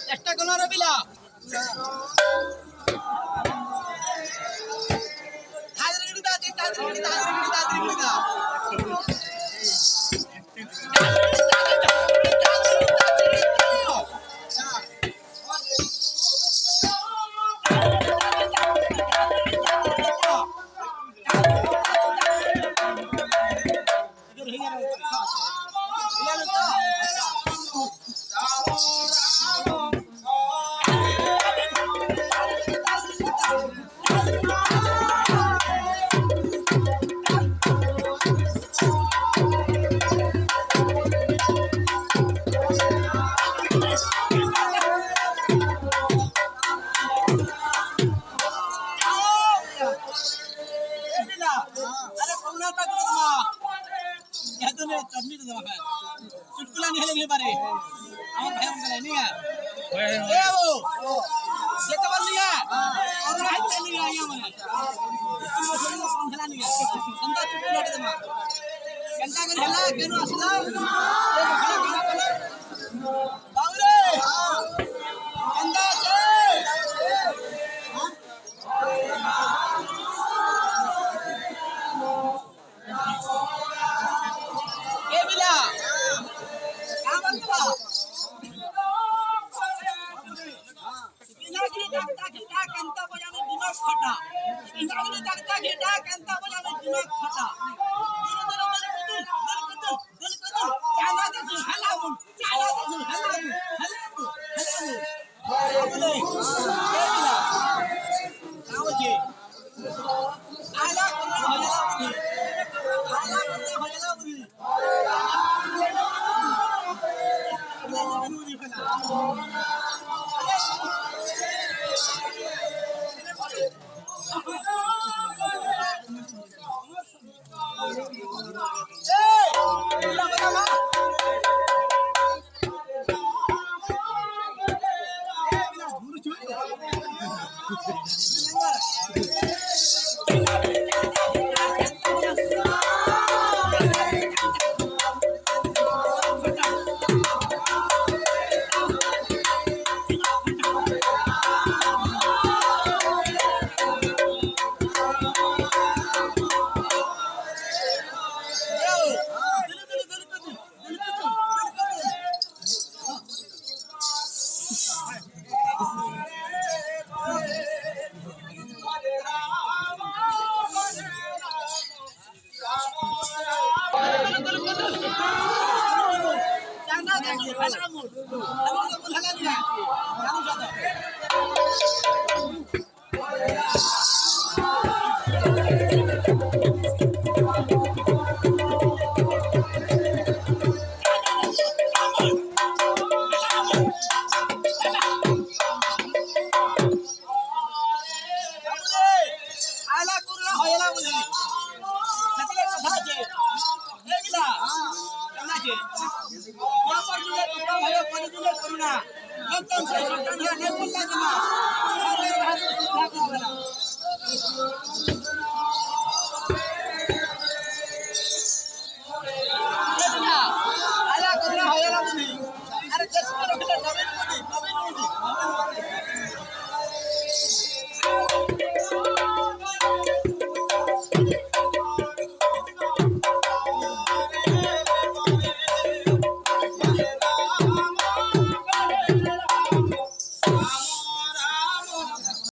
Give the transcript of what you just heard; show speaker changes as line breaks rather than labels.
চেষ্টা করো রে বিলা হাজরিগিরি দাদি তাজরিগিরি তাজরিগিরি তাজরিগিরি দা चुटकुला नहीं पारे भाई नहीं है যেতে পারলি আর রাইতে নিয়ে আইয়া মানে খেলা নিয়ে সন্ধ্যা চুটকুলাটা দেমা কেনটা করে হেলা কেন আসলা বাউরে কেনটা আছে কে বিলা কামন্ত ডাক্তার ঘেটা কান্তা বজানো দিনক ফাটা ইংরাজি ডাক্তার ঘেটা কান্তা বজানো দিনক ফাটা চালা দে হালামু চালা দে হালামু হালামু হালামু বলে কেলা কাওজি আলা কোন হলা বুঝি আলা কোন হলা বুঝি রখিলা নবেন মোদি